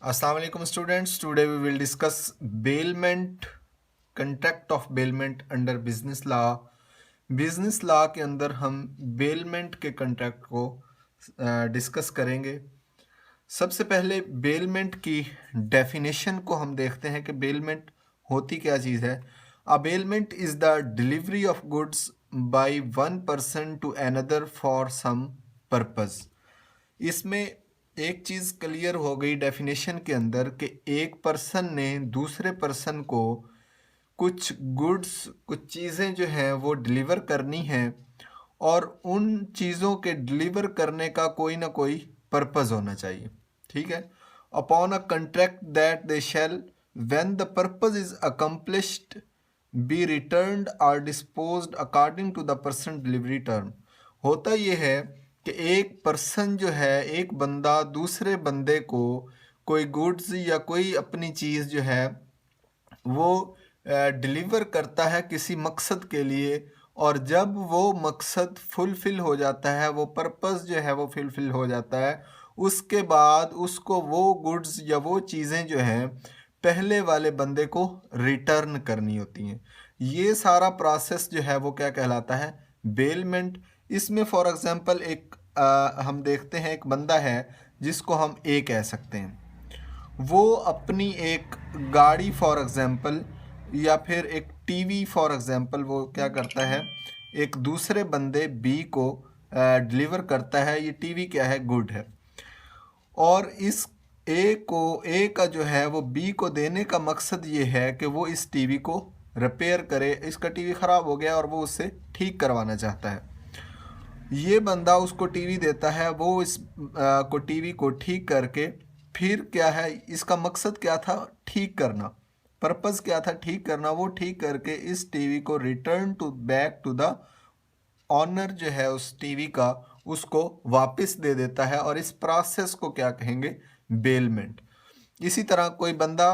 अस्सलाम वालेकुम students, today we will discuss bailment, contract of bailment under business law. Business law के अंदर हम बेलमेंट के कंट्रैक्ट को डिस्कस करेंगे। सबसे पहले बेलमेंट की डेफिनेशन को हम देखते हैं कि बेलमेंट होती क्या चीज़ है। A bailment is the delivery of goods by one person to another for some purpose. इसमें एक चीज़ क्लियर हो गई डेफिनेशन के अंदर कि एक पर्सन ने दूसरे पर्सन को कुछ गुड्स, कुछ चीज़ें जो हैं वो डिलीवर करनी हैं और उन चीज़ों के डिलीवर करने का कोई ना कोई पर्पज़ होना चाहिए। ठीक है। Upon a contract that they shall when the purpose is accomplished be returned और disposed according to the person delivery term. होता ये है कि एक पर्सन जो है, एक बंदा दूसरे बंदे को कोई गुड्स या कोई अपनी चीज़ जो है वो डिलीवर करता है किसी मकसद के लिए, और जब वो मकसद फुलफ़िल हो जाता है, वो पर्पस जो है वो फुलफ़िल हो जाता है, उसके बाद उसको वो गुड्स या वो चीज़ें जो हैं पहले वाले बंदे को रिटर्न करनी होती हैं। ये सारा प्रोसेस जो है वो क्या कहलाता है? बेलमेंट। इसमें फॉर एग्ज़ाम्पल एक हम देखते हैं, एक बंदा है जिसको हम ए कह सकते हैं। वो अपनी एक गाड़ी फॉर एग्ज़ाम्पल या फिर एक टीवी फॉर एग्ज़ाम्पल वो क्या करता है, एक दूसरे बंदे बी को डिलीवर करता है। ये टीवी क्या है? गुड है। और इस ए का जो है वो बी को देने का मकसद ये है कि वो इस टीवी को रिपेयर करे। इसका टीवी ख़राब हो गया और वो उससे ठीक करवाना चाहता है। ये बंदा उसको टीवी देता है, वो इस को टीवी को ठीक करके फिर क्या है, इसका मकसद क्या था? ठीक करना। पर्पस क्या था? ठीक करना। वो ठीक करके इस टीवी को return to back to the owner जो है उस टीवी का, उसको वापस दे देता है, और इस प्रोसेस को क्या कहेंगे? बेलमेंट। इसी तरह कोई बंदा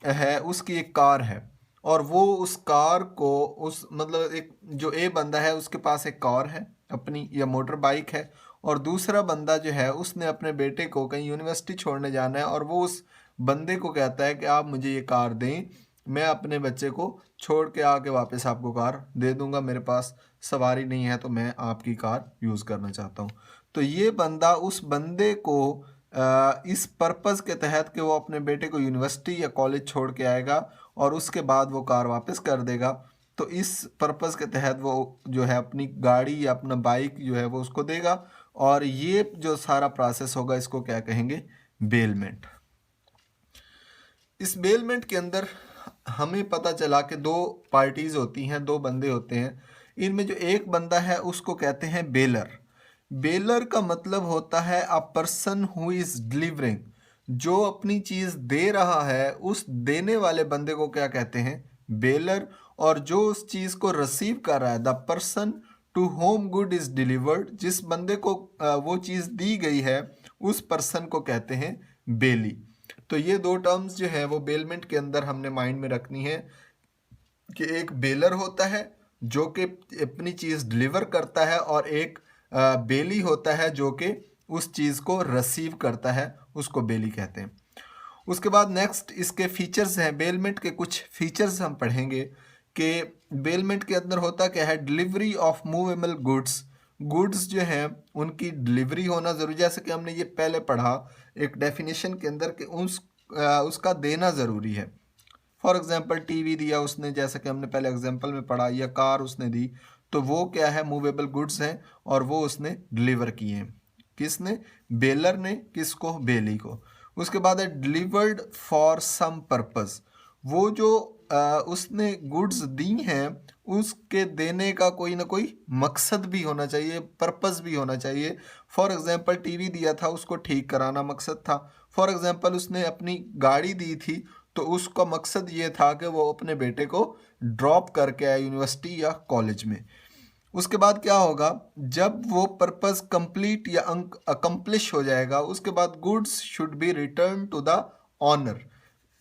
है, उसकी एक कार है और वो उस कार को उस मतलब एक जो ए बंदा है उसके पास एक कार है अपनी या मोटर बाइक है, और दूसरा बंदा जो है उसने अपने बेटे को कहीं यूनिवर्सिटी छोड़ने जाना है, और वो उस बंदे को कहता है कि आप मुझे ये कार दें, मैं अपने बच्चे को छोड़ के आके वापस आपको कार दे दूंगा, मेरे पास सवारी नहीं है तो मैं आपकी कार यूज़ करना चाहता हूँ। तो ये बंदा उस बंदे को इस पर्पज़ के तहत कि वो अपने बेटे को यूनिवर्सिटी या कॉलेज छोड़ के आएगा और उसके बाद वो कार वापस कर देगा, तो इस पर्पज़ के तहत वो जो है अपनी गाड़ी या अपना बाइक जो है वो उसको देगा, और ये जो सारा प्रोसेस होगा इसको क्या कहेंगे? बेलमेंट। इस बेलमेंट के अंदर हमें पता चला कि दो पार्टीज़ होती हैं, दो बंदे होते हैं। इनमें जो एक बंदा है उसको कहते हैं बेलर। बेलर का मतलब होता है a person who is delivering. जो अपनी चीज़ दे रहा है उस देने वाले बंदे को क्या कहते हैं? बेलर। और जो उस चीज़ को रिसीव कर रहा है, the person to whom good is delivered, जिस बंदे को वो चीज़ दी गई है उस पर्सन को कहते हैं बेली। तो ये दो टर्म्स जो है वो बेलमेंट के अंदर हमने माइंड में रखनी है कि एक बेलर होता है जो कि अपनी चीज़ डिलीवर करता है, और एक बेली होता है जो कि उस चीज़ को रिसीव करता है, उसको बेली कहते हैं। उसके बाद नेक्स्ट इसके फीचर्स हैं, बेलमेंट के कुछ फीचर्स हम पढ़ेंगे कि बेलमेंट के अंदर होता क्या है? Delivery of movable goods. Goods जो हैं उनकी डिलीवरी होना ज़रूरी, जैसे कि हमने ये पहले पढ़ा एक डेफिनेशन के अंदर कि उसका देना ज़रूरी है। फॉर एग्जांपल टीवी दिया उसने, जैसा कि हमने पहले एग्जांपल में पढ़ा, या कार उसने दी, तो वो क्या है? मूवेबल गुड्स हैं, और वो उसने डिलीवर किए हैं। किसने? बेलर ने। किसको? बेली को। उसके बाद है डिलीवर्ड फॉर सम पर्पस। वो जो उसने गुड्स दी हैं उसके देने का कोई ना कोई मकसद भी होना चाहिए, पर्पस भी होना चाहिए। फॉर एग्जांपल टीवी दिया था, उसको ठीक कराना मकसद था। फॉर एग्जांपल उसने अपनी गाड़ी दी थी, तो उसका मकसद ये था कि वो अपने बेटे को ड्रॉप करके आए यूनिवर्सिटी या कॉलेज में। उसके बाद क्या होगा? जब वो पर्पस कंप्लीट या अकम्प्लिश हो जाएगा, उसके बाद goods should be return to the owner.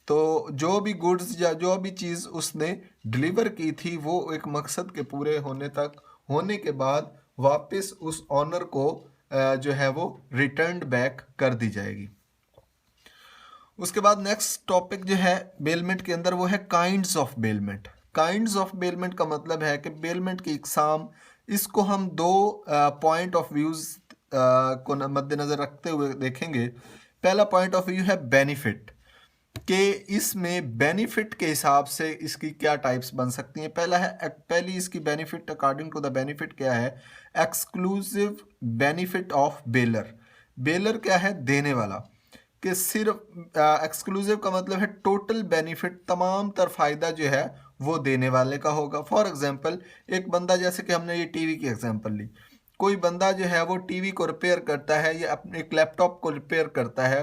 तो जो भी गुड्स या जो भी चीज़ उसने डिलीवर की थी वो एक मकसद के पूरे होने के बाद वापस उस ऑनर को जो है वो रिटर्न बैक कर दी जाएगी। उसके बाद नेक्स्ट टॉपिक जो है बेलमेंट के अंदर वो है kinds of bailment. Kinds of bailment का मतलब है कि बेलमेंट की इकसाम, इसको हम दो पॉइंट ऑफ व्यूज को मद्देनजर रखते हुए देखेंगे। पहला पॉइंट ऑफ व्यू है बेनिफिट, कि इसमें बेनिफिट के हिसाब से इसकी क्या टाइप्स बन सकती हैं। पहली इसकी benefit, according to the benefit क्या है, exclusive benefit of bailor. Bailor क्या है, देने वाला, कि सिर्फ एक्सक्लूसिव का मतलब है टोटल बेनिफिट, तमाम तर फायदा जो है वो देने वाले का होगा। फॉर एग्जांपल एक बंदा, जैसे कि हमने ये टीवी की एग्जांपल ली, कोई बंदा जो है वो टीवी को रिपेयर करता है या अपने एक लैपटॉप को रिपेयर करता है,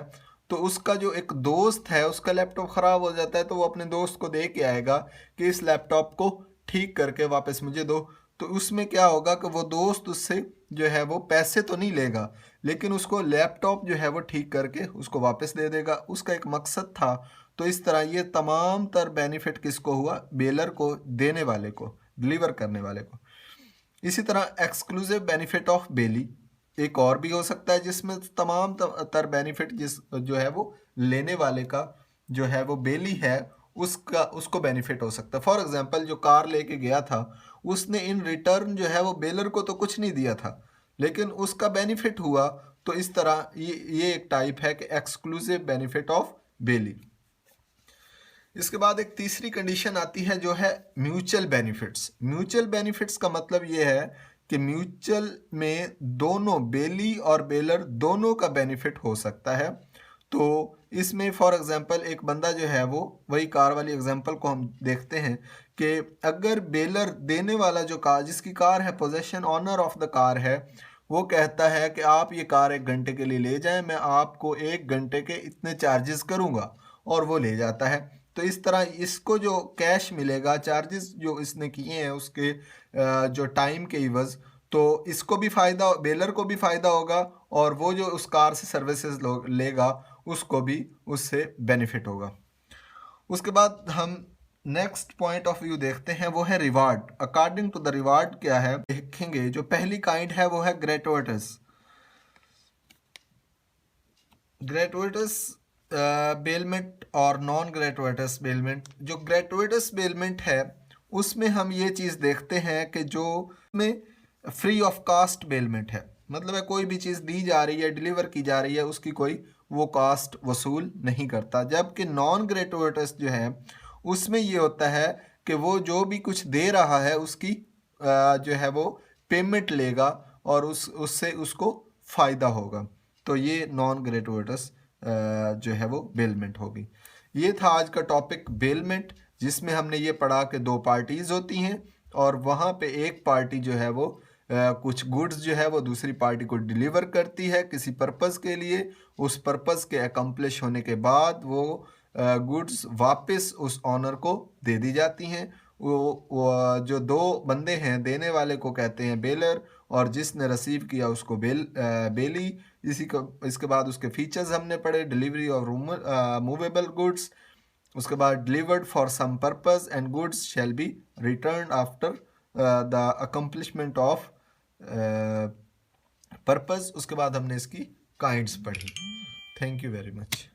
तो उसका जो एक दोस्त है उसका लैपटॉप ख़राब हो जाता है, तो वो अपने दोस्त को दे के आएगा कि इस लैपटॉप को ठीक करके वापस मुझे दो। तो उसमें क्या होगा कि वो दोस्त उससे जो है वो पैसे तो नहीं लेगा, लेकिन उसको लैपटॉप जो है वो ठीक करके उसको वापस दे देगा। उसका एक मकसद था। तो इस तरह ये तमाम तर बेनिफिट किसको हुआ, बेलर को, देने वाले को, डिलीवर करने वाले को। इसी तरह एक्सक्लूसिव बेनिफिट ऑफ बेली एक और भी हो सकता है, जिसमें तमाम तर बेनिफिट जिस जो है वो लेने वाले का जो है वो बेली है उसको बेनिफिट हो सकता है। फॉर एग्जांपल जो कार लेके गया था, उसने इन रिटर्न जो है वो बेलर को तो कुछ नहीं दिया था, लेकिन उसका बेनिफिट हुआ। तो इस तरह ये एक टाइप है कि एक्सक्लूसिव बेनिफिट ऑफ बेली। इसके बाद एक तीसरी कंडीशन आती है जो है म्यूचुअल बेनिफिट्स। म्यूचुअल बेनिफिट्स का मतलब ये है कि म्यूचुअल में दोनों, बेली और बेलर दोनों का बेनिफिट हो सकता है। तो इसमें फॉर एग्जांपल एक बंदा जो है वो, वही कार वाली एग्जांपल को हम देखते हैं कि अगर बेलर, देने वाला जो कार, जिसकी कार है, possession owner of the car है, वो कहता है कि आप ये कार 1 घंटे के लिए ले जाएं, मैं आपको 1 घंटे के इतने चार्जेस करूंगा, और वो ले जाता है। तो इस तरह इसको जो कैश मिलेगा, चार्जेस जो इसने किए हैं उसके जो टाइम के इवज, तो इसको भी फ़ायदा, बेलर को भी फ़ायदा होगा, और वो जो उस कार से सर्विसेज लेगा उसको भी उससे बेनिफिट होगा। उसके बाद हम नेक्स्ट पॉइंट ऑफ व्यू देखते हैं, वो है reward. According to the reward क्या है देखेंगे। जो पहली काइंड है वो है ग्रेटुइटस। ग्रेटुइटस बेलमेंट और नॉन ग्रेटुइटस बेलमेंट। जो ग्रेटुइटस बेलमेंट है उसमें हम ये चीज़ देखते हैं कि जो में फ्री ऑफ कास्ट बेलमेंट है, मतलब है कोई भी चीज़ दी जा रही है, डिलीवर की जा रही है, उसकी कोई वो कास्ट वसूल नहीं करता। जबकि नॉन ग्रेटुइटस जो है उसमें ये होता है कि वो जो भी कुछ दे रहा है उसकी जो है वो पेमेंट लेगा, और उससे उसको फ़ायदा होगा। तो ये नॉन ग्रेटुइटस जो है वो बेलमेंट होगी। ये था आज का टॉपिक बेलमेंट, जिसमें हमने ये पढ़ा कि दो पार्टीज़ होती हैं, और वहाँ पे एक पार्टी जो है वो कुछ गुड्स जो है वो दूसरी पार्टी को डिलीवर करती है किसी पर्पज़ के लिए। उस पर्पज़ के अकम्प्लिश होने के बाद वो गुड्स वापस उस ऑनर को दे दी जाती हैं। वो जो दो बंदे हैं, देने वाले को कहते हैं बेलर, और जिसने रिसीव किया उसको बेली। इसके बाद उसके फीचर्स हमने पढ़े, डिलीवरी ऑफ मूवेबल गुड्स, उसके बाद delivered for some purpose and goods shall be return after the accomplishment of purpose. उसके बाद हमने इसकी काइंड्स पढ़ी। Thank you very much.